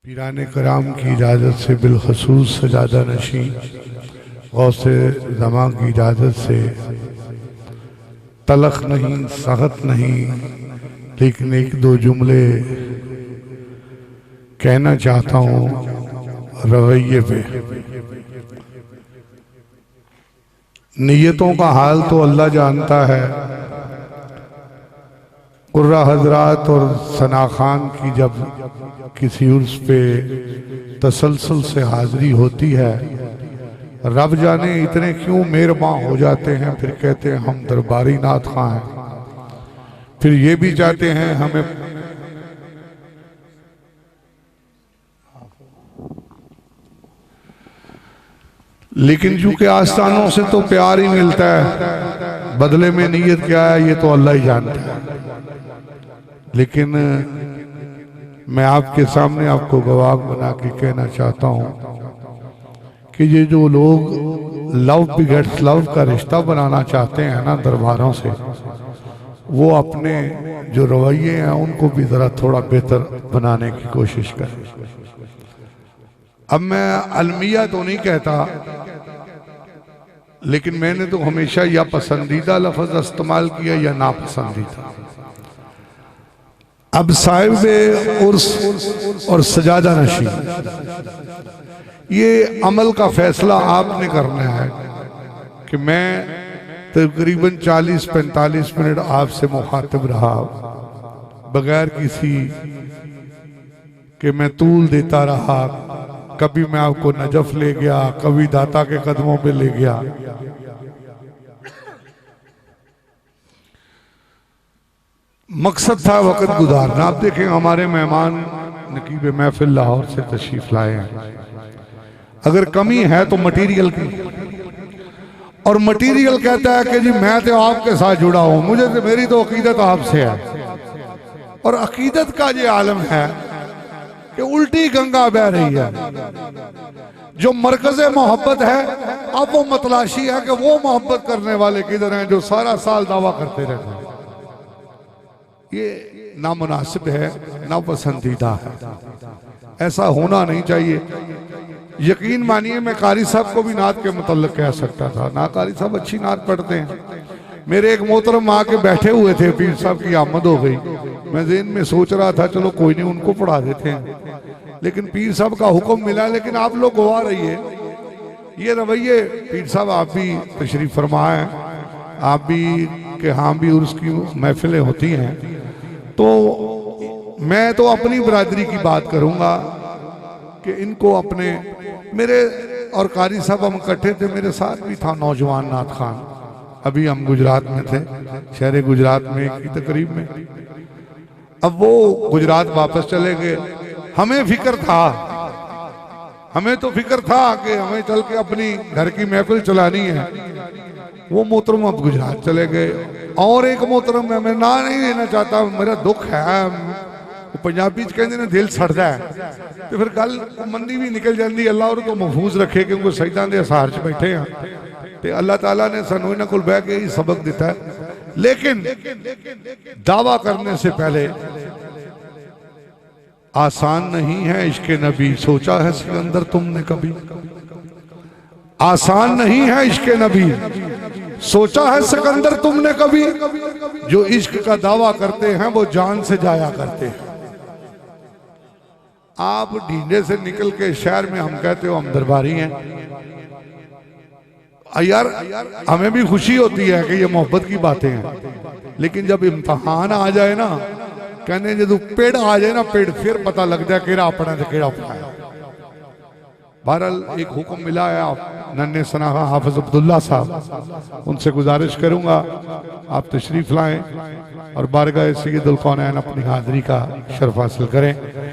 पीराने कराम की इजाज़त से बिलखसूस सजादा नशी गौसे ज़मां की इजाज़त से तलख नहीं सख्त नहीं, लेकिन एक दो जुमले कहना चाहता हूँ रवैये पे। नीयतों का हाल तो अल्लाह जानता है। कुर्रा हजरात और सना खान की जब किसी उर्स पे तसलसल से हाजिरी होती है, रब जाने इतने क्यों मेहरबान हो जाते हैं। फिर कहते हैं हम दरबारी नात खां हैं, फिर ये भी चाहते हैं हमें लेकिन चूंकि आस्थानों से तो प्यार ही मिलता है, बदले में नीयत क्या है ये तो अल्लाह ही जानता है। लेकिन मैं आपके सामने आपको गवाह बना के कहना चाहता हूँ कि ये जो लोग लव बिगेट्स लव का रिश्ता बनाना चाहते हैं ना दरबारों से, वो अपने जो रवैये हैं उनको भी ज़रा थोड़ा बेहतर बनाने की कोशिश करें। अब मैं अलमिया तो नहीं कहता, लेकिन मैंने तो हमेशा या पसंदीदा लफ्ज़ इस्तेमाल किया या नापसंदीदा। अब साहिब उर्स और सजादा नशी, ये अमल का फैसला आपने करना है कि मैं तकरीबन 40-45 मिनट आपसे मुखातिब रहा बगैर किसी कि मैं तूल देता रहा। कभी मैं आपको नजफ ले गया, कभी दाता के कदमों पे ले गया। मकसद था वक्त गुजारना। आप देखें हमारे मेहमान नकीब महफिल लाहौर से तशरीफ लाए हैं। अगर कमी है तो मटीरियल की, और मटीरियल कहता है कि जी मैं तो आपके साथ जुड़ा हूं, मुझे तो मेरी तो अकीदत आपसे है। और अकीदत का ये आलम है कि उल्टी गंगा बह रही है। जो मरकज़ मोहब्बत है, अब वो मतलाशी है कि वो मोहब्बत करने वाले किधर हैं जो सारा साल दावा करते रहते हैं। ये नामुनासिब है, नापसंदीदा है, ऐसा होना नहीं चाहिए। यकीन मानिए मैं कारी साहब को भी नात के मुतल्लिक़ कह सकता था, ना कारी साहब अच्छी नात पढ़ते हैं। मेरे एक मोहतरम आके बैठे हुए थे, पीर साहब की आमद हो गई। मैं ज़हन में सोच रहा था चलो कोई नहीं उनको पढ़ा देते हैं, लेकिन पीर साहब का हुक्म मिला। लेकिन आप लोग गवा रहिए ये रवैये। पीर साहब आप भी तशरीफ फरमाएं, आप भी कि हाँ भी उर्स की महफिलें होती हैं। तो मैं तो अपनी बरादरी की बात करूँगा कि इनको अपने, मेरे और कारी साहब हम इकट्ठे थे, मेरे साथ भी था नौजवान नात खान। अभी हम गुजरात में थे, शहर गुजरात में की तकरीब में। अब वो गुजरात वापस चले गए। हमें फिक्र था, हमें तो फिक्र था कि हमें चल के अपनी घर की महफिल चलानी है। वो मोहतरम अब गुजरात चले गए। और एक मोहतरम मैं ना नहीं लेना चाहता, मेरा दुख है। पंजाबी कहते ने दिल सड़ता है, तो फिर गल मंदी भी निकल जाती। अल्लाह और तो महफूज रखे क्योंकि शहीदां दे असहार च बैठे हैं, तो अल्लाह ताला ने सानू इन्हां कोल बह के ही सबक दिता है। लेकिन दावा करने से पहले, आसान नहीं है इश्क नबी, सोचा है सिकंदर तुमने कभी? आसान नहीं है इश्क नबी, सोचा है सिकंदर तुमने कभी? जो इश्क का दावा करते हैं वो जान से जाया करते हैं। आप ढींढे से निकल के शहर में हम कहते हो हम दरबारी हैं। यार हमें भी खुशी होती है कि ये मोहब्बत की बातें हैं, लेकिन जब इम्तहान आ जाए ना, कहने जो पेड़ आ जाए ना, पेड़ फिर पता लग जाए केड़ा अपना है केड़ा अपना है। बहरहाल एक हुक्म मिला है आप नन्हे सना हाफिज अब्दुल्ला साहब, उनसे गुजारिश करूंगा आप तशरीफ लाएं और बारगाह सैयदुल कौनैन अपनी हाजिरी का शर्फ हासिल करें।